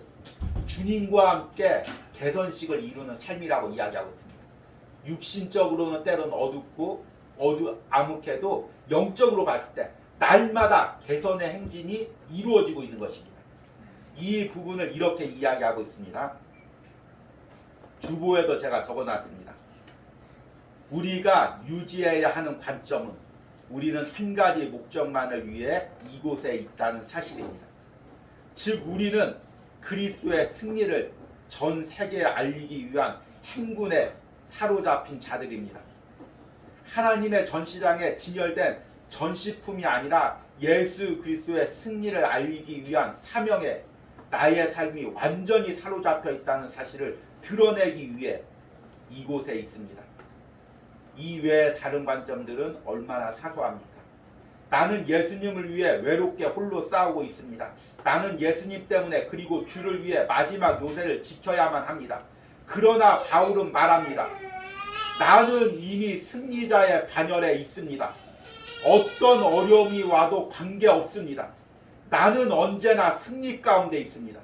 주님과 함께 개선식을 이루는 삶이라고 이야기하고 있습니다. 육신적으로는 때로는 어둡고 암흑해도 영적으로 봤을 때 날마다 개선의 행진이 이루어지고 있는 것입니다. 이 부분을 이렇게 이야기하고 있습니다. 주보에도 제가 적어놨습니다. 우리가 유지해야 하는 관점은 우리는 한 가지 목적만을 위해 이곳에 있다는 사실입니다. 즉 우리는 그리스도의 승리를 전 세계에 알리기 위한 행군에 사로잡힌 자들입니다. 하나님의 전시장에 진열된 전시품이 아니라 예수 그리스도의 승리를 알리기 위한 사명에 나의 삶이 완전히 사로잡혀 있다는 사실을 드러내기 위해 이곳에 있습니다. 이 외의 다른 관점들은 얼마나 사소합니까? 나는 예수님을 위해 외롭게 홀로 싸우고 있습니다. 나는 예수님 때문에 그리고 주를 위해 마지막 요새를 지켜야만 합니다. 그러나 바울은 말합니다. 나는 이미 승리자의 반열에 있습니다. 어떤 어려움이 와도 관계없습니다. 나는 언제나 승리 가운데 있습니다.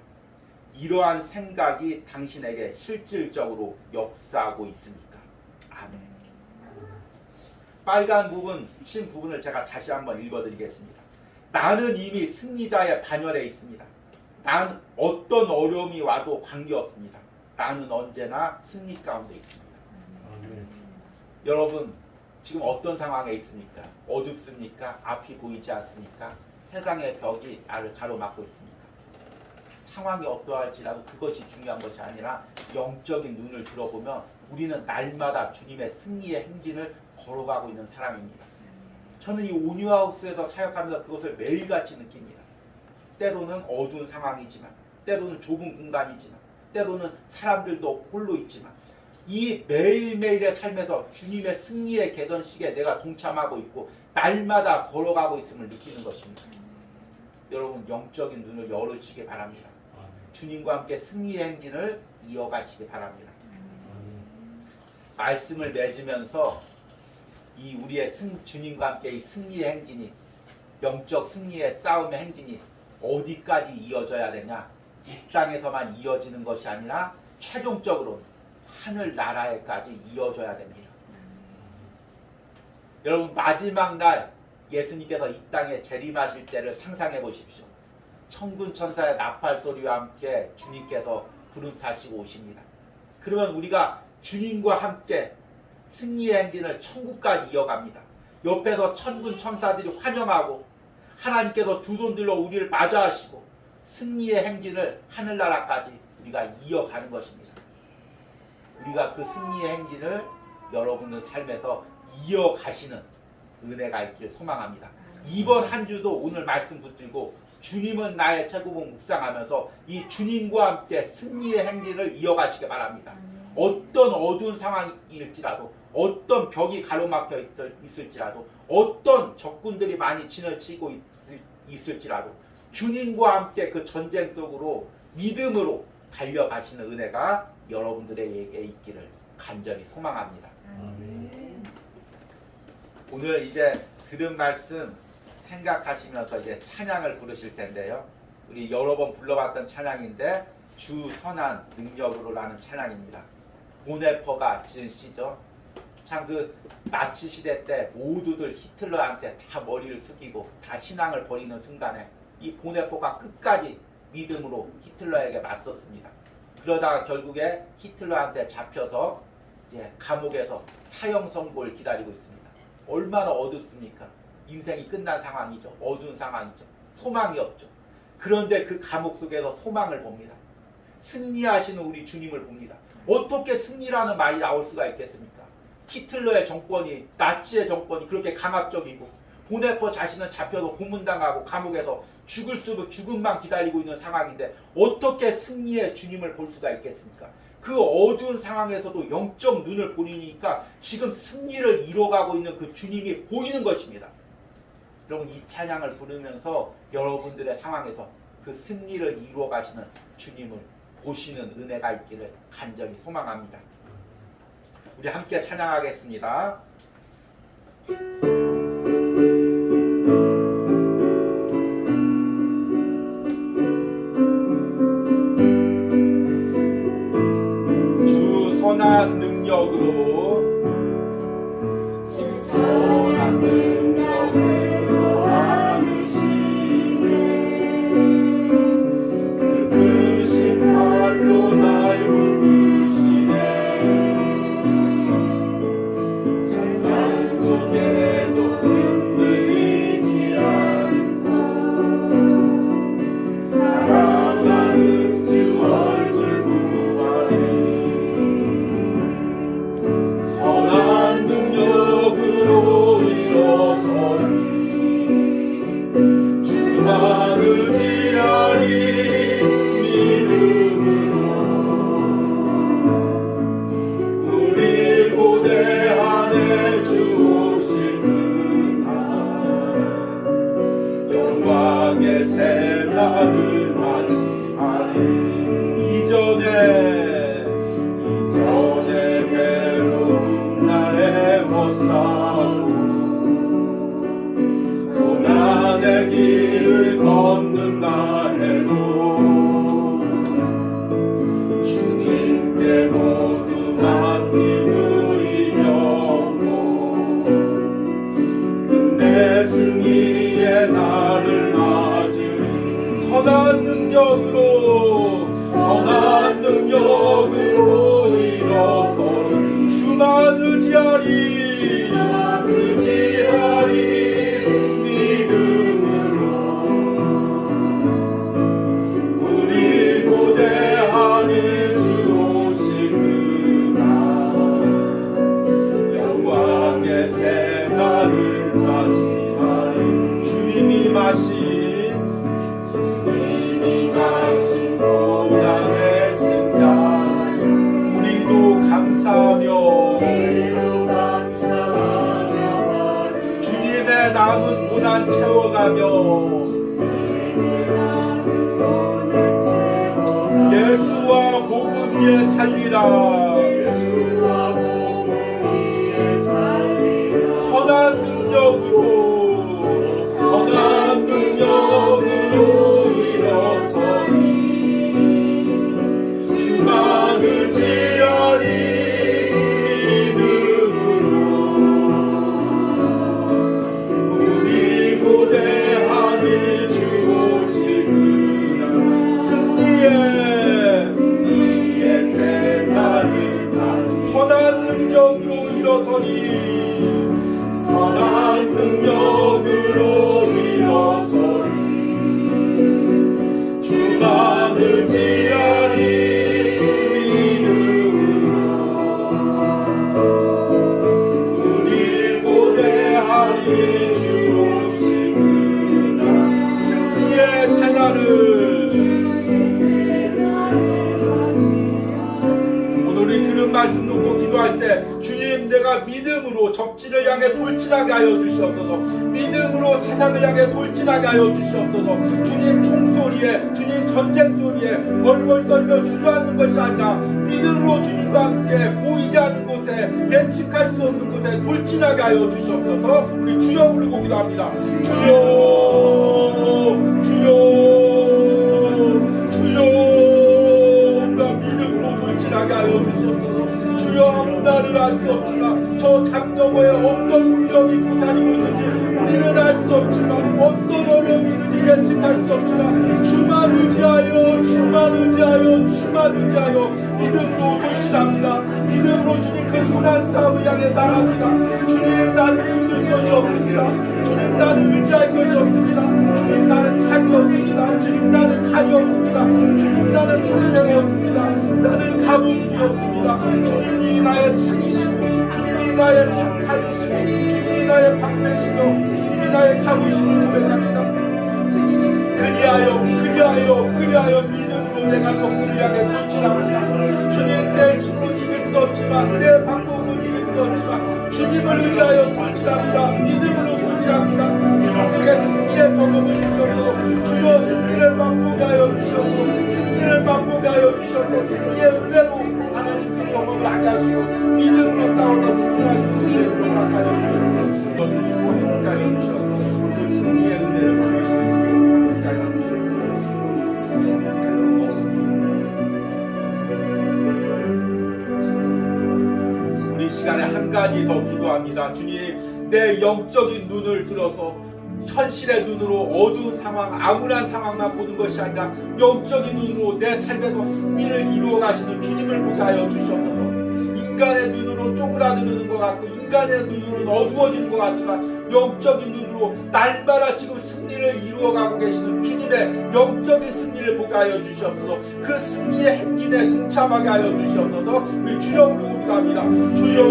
이러한 생각이 당신에게 실질적으로 역사하고 있습니까? 아멘. 빨간 부분, 흰 부분을 제가 다시 한번 읽어드리겠습니다. 나는 이미 승리자의 반열에 있습니다. 난 어떤 어려움이 와도 관계없습니다. 나는 언제나 승리 가운데 있습니다. 여러분 지금 어떤 상황에 있습니까? 어둡습니까? 앞이 보이지 않습니까? 세상의 벽이 나를 가로막고 있습니까? 상황이 어떠할지라도 그것이 중요한 것이 아니라 영적인 눈을 들어보면 우리는 날마다 주님의 승리의 행진을 걸어가고 있는 사람입니다. 저는 이 온유하우스에서 사역하면서 그것을 매일같이 느낍니다. 때로는 어두운 상황이지만 때로는 좁은 공간이지만 때로는 사람들도 홀로 있지만 이 매일매일의 삶에서 주님의 승리의 개선식에 내가 동참하고 있고 날마다 걸어가고 있음을 느끼는 것입니다. 여러분 영적인 눈을 열으시기 바랍니다. 주님과 함께 승리의 행진을 이어가시기 바랍니다. 말씀을 맺으면서 이 우리의 주님과 함께 이 승리의 행진이 영적 승리의 싸움의 행진이 어디까지 이어져야 되냐? 이 땅에서만 이어지는 것이 아니라 최종적으로 하늘 나라에까지 이어져야 됩니다. 여러분 마지막 날 예수님께서 이 땅에 재림하실 때를 상상해 보십시오. 천군 천사의 나팔 소리와 함께 주님께서 구름 타시고 오십니다. 그러면 우리가 주님과 함께 승리의 행진을 천국까지 이어갑니다. 옆에서 천군 천사들이 환영하고 하나님께서 두 손 들어 우리를 맞이하시고 승리의 행진을 하늘나라까지 우리가 이어가는 것입니다. 우리가 그 승리의 행진을 여러분의 삶에서 이어가시는 은혜가 있길 소망합니다. 이번 한 주도 오늘 말씀 붙들고 주님은 나의 최고봉 묵상하면서 이 주님과 함께 승리의 행진을 이어가시기 바랍니다. 어떤 어두운 상황일지라도 어떤 벽이 가로막혀 있을지라도 어떤 적군들이 많이 진을 치고 있을지라도 주님과 함께 그 전쟁 속으로 믿음으로 달려가시는 은혜가 여러분들에게 있기를 간절히 소망합니다. 오늘 이제 들은 말씀 생각하시면서 이제 찬양을 부르실 텐데요. 우리 여러 번 불러봤던 찬양인데 주 선한 능력으로라는 찬양입니다. 보네퍼가 지은 시죠. 참 그 나치 시대 때 모두들 히틀러한테 다 머리를 숙이고 다 신앙을 버리는 순간에 이 보네퍼가 끝까지 믿음으로 히틀러에게 맞섰습니다. 그러다가 결국에 히틀러한테 잡혀서 이제 감옥에서 사형 선고를 기다리고 있습니다. 얼마나 어둡습니까? 인생이 끝난 상황이죠. 어두운 상황이죠. 소망이 없죠. 그런데 그 감옥 속에서 소망을 봅니다. 승리하시는 우리 주님을 봅니다. 어떻게 승리라는 말이 나올 수가 있겠습니까? 히틀러의 정권이 나치의 정권이 그렇게 강압적이고 보네퍼 자신은 잡혀서 고문당하고 감옥에서 죽음만 기다리고 있는 상황인데 어떻게 승리의 주님을 볼 수가 있겠습니까? 그 어두운 상황에서도 영적 눈을 보이니까 지금 승리를 이뤄가고 있는 그 주님이 보이는 것입니다. 여러분, 이 찬양을 부르면서 여러분들의 상황에서 그 승리를 이루어 가시는 주님을 보시는 은혜가 있기를 간절히 소망합니다. 우리 함께 찬양하겠습니다. 주 선한 능력으로 선한 능력으로 안으시네 그 크신 팔로 날 묶으시네 장난 속에도 흔들리지 않고 사랑하는 주 얼굴 보아리 선한 능력으로 일어서리 주만 의지하리 믿음으로 우릴 고대하네 주 오실 그날 영광의 새날을 맞이하리 이전에 괴로운 날에 못 살고 고난의 길을 걷는다 해도 주님께 모두 맡긴 우리 영혼 끝내 승리의 날을 맞으리 선한 능력으로 일어서리 주만 의지하리 믿음으로 우리 고대하니 주 오실 그날 영광의 새날을 맞이하리 주님이 마신 고난의 승자 우리도 감사하며 주님의 남은 고난 채워가며 예수와 복음 위에 살리라 선한 능력으로 일어서니 주만 의지하리 믿음으로 우리 고대하니 주 오실 그날 승리의 새날을 맞이 선한 능력으로 일어서니 주만 의지하리 믿음으로 우리 고대하니 주 오실 그날 승리의 새날을 오늘 우리 들은 말씀 놓고 기도할 때 주님 내가 믿음으로 적진을 향해 돌진하게 하여 주시옵소서 믿음으로 세상을 향해 돌진하게 하여 주시옵소서 주님 총소리에 주님 전쟁 소리에 벌벌 떨며 주저앉는 것이 아니라 믿음으로 주님과 함께 보이지 않는 곳에 예측할 수 없는 곳에 돌진하게 하여 주시옵소서 우리 주여 부르고 기도합니다 주여 우리가 믿음으로 돌진하게 하여 주시옵소서 주여 앞날을 알 수 없지만 저 담 너머에 어떤 위험이 부산이고 있는지 우리는 알 수 없지만 어떤 어려움이 있는지 예측할 수 없지만 주만 의지하여 믿음으로 돌진합니다 믿음으로 주님 그 선한 싸움을 향해 나갑니다 주님 나는 붙들 것이 없습니다 주님 나는 의지할 것이 없습니다 주님 나는 창이 없습니다 주님 나는 칼이 없습니다 주님 나는 방패가 없습니다 나는 감옥이 없습니다 주님이 나의 창이시고 주님이 나의 창칼이시고 주님이 나의 방패시고 주님이 나의 가부심을 고백합니다. 그리하여 믿음으로 내가 적군을 향해 돌진합니다. 주님, 내 힘으로 이길 수 없지만, 내 방법으로 이길 수 없지만 주님을 의지하여 돌진합니다. 믿음으로 돌진합니다. 주님에게 승리의 경험을 주셔서 주여 승리를 맛보게 하여 주셔서 승리를 맛보게 하여 주셔서 승리의 은혜로 하나님 그 경험을 하게 하시고 믿음으로 싸워서 승리할 수 있는 은혜를 허락하여 주시고 행복하여 주셔서 그 승리의 은혜를 보낼 수 있도록 함께하여 주시고 우리 시간에 한 가지 더 기도합니다. 주님, 내 영적인 눈을 들어서 현실의 눈으로 어두운 상황, 암울한 상황만 보는 것이 아니라 영적인 눈으로 내 삶에서 승리를 이루어 가시는 주님을 보게 하여 주시옵소서. 인간의 눈으로 쪼그라드는 것 같고 인간의 눈으로는 어두워지는 것 같지만 영적인 눈으로 날마다 지금 승리를 이루어가고 계시는 주님의 영적인 승리를 보게 하여 주시옵소서. 그 승리의 행진에 동참하게 하여 주시옵소서. 우리 주여 부르고 기도합니다. 주여,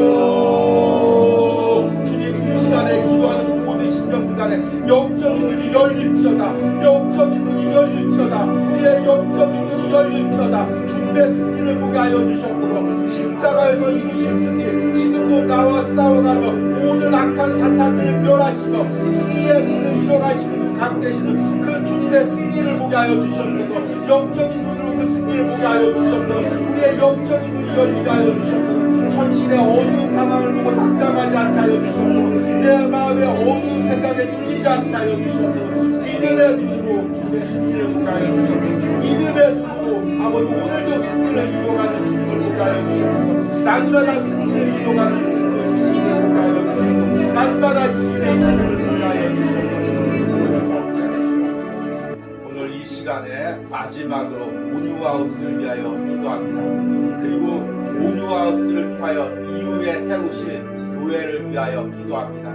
주님 이 시간에 기도하는 모든 심령들 간에 영적인 눈이 열릴지어다. 영적인 눈이 열릴지어다. 우리의 영적인 눈이 열릴지어다. 주님의 승리를 보게 하여 주시옵소서. 십자가에서 이루신 승리, 지금도 나와 싸워가며 모든 악한 사탄들을 멸하시며 승리의 길을 이뤄가시는 가고 계시는 그 주님의 승리를 보게 하여 주시옵소서. 영적인 눈으로 그 승리를 보게 하여 주시옵소서. 우리의 영적인 눈이 열리게 하여 주시옵소서. 현실의 어두운 상황을 보고 낙담하지 않게 하여 주시옵소서. 내 마음의 어두운 생각에 눌리지 않게 하여 주시옵소서. 믿음의 눈으로 주님의 승리를 보게 하여 주시옵소서. 믿음의 눈으로 아버지 오늘도 승리를 이루어가는 주님을 보게 하여 주시옵소서. 날마다 승리를 이루어가는 그 주님을 보게 하여 주시옵소서. 날마다 주님의 눈을 보게 하여 주시옵소서. 오늘 이 시간에 마지막으로 온유하우스를 위하여 기도합니다. 그리고 온유하우스를 통하여 이후에 세우실 교회를 위하여 기도합니다.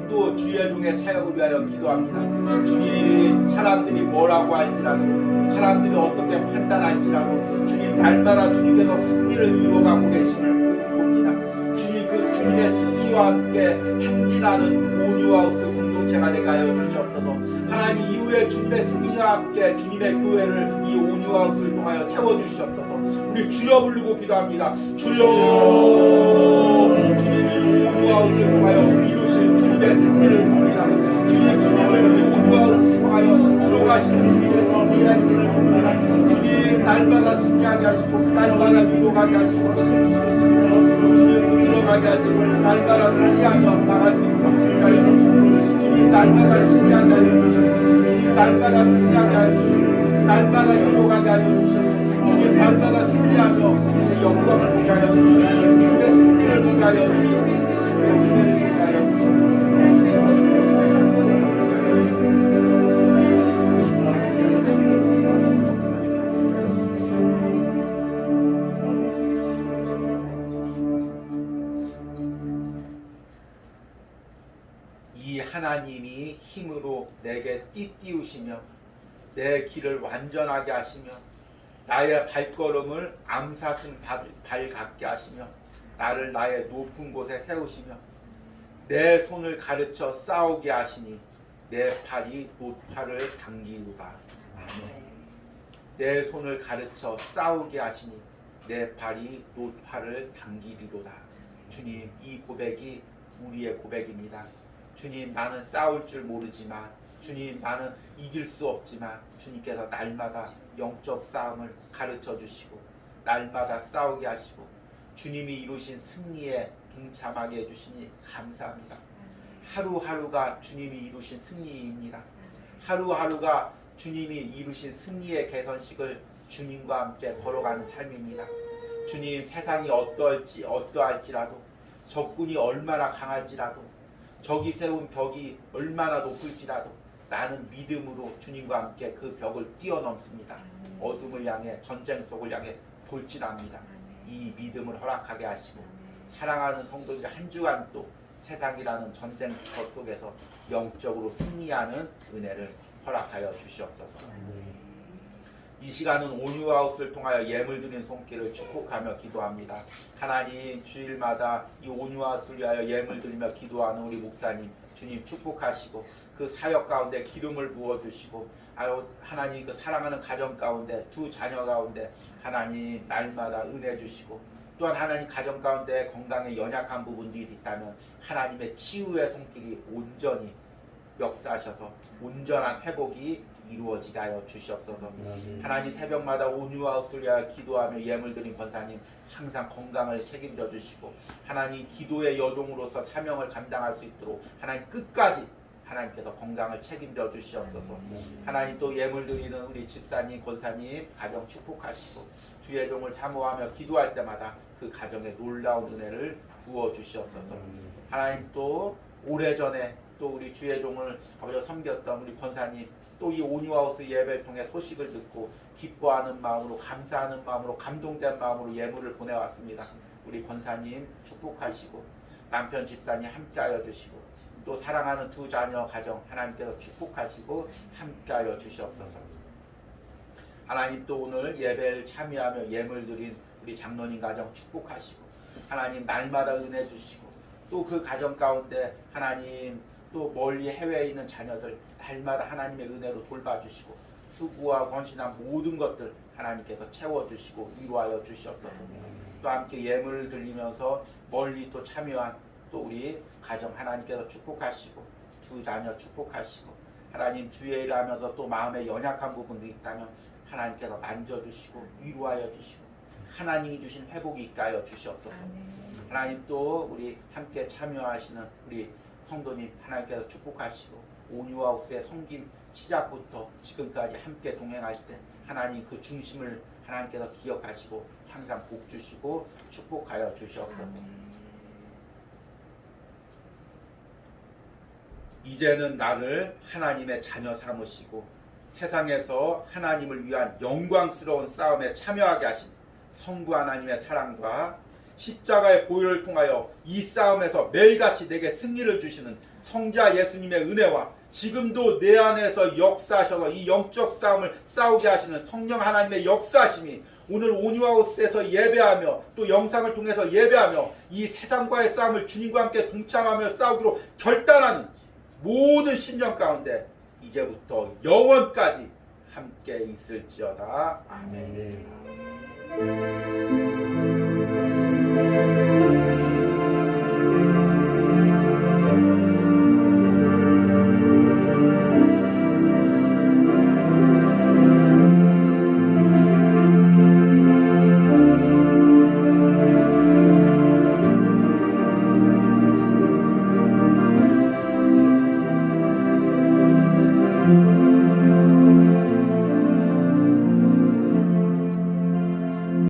또 주의 종의 사역을 위하여 기도합니다. 주님, 사람들이 뭐라고 할지라도 사람들이 어떻게 판단할지라도 주님 날마다 주님께서 승리를 이루어가고 계심을 봅니다. 주님, 그 주님의 승리와 함께 행진하는 온유하우스 공동체가 되게 하여 주시옵소서. 하나님 이후에 주님의 승리와 함께 주님의 교회를 이 온유하우스를 통하여 세워주시옵소서. 우리 주여 부르고 기도합니다. 주여, 주님이 온유하우스를 통하여 이루실 주님의 승리를 봅니다. 주님을 이 온유하우스를 통하여 들어가시는 주님의 승리의 행진을 봅니다. 주님 날마다 승리하게 하시고 날마다 유혹하게 하시고 주님 들어가게 하시고 날마다 승리하며 나갈 수 있도록 하여 주시고 주님 날마다 승리하게 하여 주시고 주님 날마다 승리하게 하여 주시고 날마다 유혹하게 하여 주시고 주님 날마다 승리하며 주님의 영광을 보게 하여 주시고 주님의 승리를 보게 하여 주시고 주님의 은혜를 보게 하여 주시고 이 하나님이 힘으로 내게 띠띠우시며 내 길을 완전하게 하시며 나의 발걸음을 암사슴 발 같게 하시며 나를 나의 높은 곳에 세우시며 내 손을 가르쳐 싸우게 하시니 내 팔이 노팔을 당기우다. 아멘. 내 손을 가르쳐 싸우게 하시니 내 팔이 노팔을 당기리로다. 주님, 이 고백이 우리의 고백입니다. 주님, 나는 싸울 줄 모르지만 주님, 나는 이길 수 없지만 주님께서 날마다 영적 싸움을 가르쳐 주시고 날마다 싸우게 하시고 주님이 이루신 승리에 동참하게 해주시니 감사합니다. 하루하루가 주님이 이루신 승리입니다. 하루하루가 주님이 이루신 승리의 개선식을 주님과 함께 걸어가는 삶입니다. 주님, 세상이 어떠할지라도 적군이 얼마나 강할지라도 적이 세운 벽이 얼마나 높을지라도 나는 믿음으로 주님과 함께 그 벽을 뛰어넘습니다. 어둠을 향해 전쟁 속을 향해 돌진합니다. 이 믿음을 허락하게 하시고 사랑하는 성도들이 한 주간 또 세상이라는 전쟁터 속에서 영적으로 승리하는 은혜를 허락하여 주시옵소서. 이 시간은 온유하우스를 통하여 예물 드린 손길을 축복하며 기도합니다. 하나님, 주일마다 이 온유하우스를 위하여 예물 드리며 기도하는 우리 목사님 주님 축복하시고 그 사역 가운데 기름을 부어주시고 하나님 그 사랑하는 가정 가운데 두 자녀 가운데 하나님 날마다 은혜 주시고 또한 하나님 가정 가운데 건강에 연약한 부분들이 있다면 하나님의 치유의 손길이 온전히 역사하셔서 온전한 회복이 이루어지게 하여 주시옵소서. 하나님, 새벽마다 온유하우스를 위하여 기도하며 예물 드린 권사님 항상 건강을 책임져 주시고 하나님 기도의 여종으로서 사명을 감당할 수 있도록 하나님 끝까지 하나님께서 건강을 책임져 주시옵소서. 하나님, 또 예물 드리는 우리 집사님, 권사님 가정 축복하시고 주의 종을 사모하며 기도할 때마다 그 가정에 놀라운 은혜를 부어 주시옵소서. 하나님, 또 오래전에 또 우리 주의 종을 아버지 섬겼던 우리 권사님 또 이 온유하우스 예배를 통해 소식을 듣고 기뻐하는 마음으로, 감사하는 마음으로, 감동된 마음으로 예물을 보내왔습니다. 우리 권사님 축복하시고 남편 집사님 함께하여 주시고 또 사랑하는 두 자녀 가정 하나님께서 축복하시고 함께하여 주시옵소서. 하나님, 또 오늘 예배를 참여하며 예물 드린 우리 장로님 가정 축복하시고 하나님 날마다 은혜 주시고 또 그 가정 가운데 하나님 또 멀리 해외에 있는 자녀들 날마다 하나님의 은혜로 돌봐주시고 수고와 권신한 모든 것들 하나님께서 채워주시고 위로하여 주시옵소서. 또 함께 예물을 드리면서 멀리 또 참여한 또 우리 가정 하나님께서 축복하시고 두 자녀 축복하시고 하나님 주의 일을 하면서 또 마음에 연약한 부분이 있다면 하나님께서 만져주시고 위로하여 주시고 하나님이 주신 회복이 있게 하여 주시옵소서. 하나님, 또 우리 함께 참여하시는 우리 성도님 하나님께서 축복하시고 온유하우스의 섬김 시작부터 지금까지 함께 동행할 때 하나님 그 중심을 하나님께서 기억하시고 항상 복 주시고 축복하여 주시옵소서. 이제는 나를 하나님의 자녀 삼으시고 세상에서 하나님을 위한 영광스러운 싸움에 참여하게 하신 성부 하나님의 사랑과 십자가의 보혈을 통하여 이 싸움에서 매일같이 내게 승리를 주시는 성자 예수님의 은혜와 지금도 내 안에서 역사하셔서 이 영적 싸움을 싸우게 하시는 성령 하나님의 역사하심이 오늘 온유하우스에서 예배하며 또 영상을 통해서 예배하며 이 세상과의 싸움을 주님과 함께 동참하며 싸우기로 결단하는 모든 심령 가운데 이제부터 영원까지 함께 있을지어다. 아멘.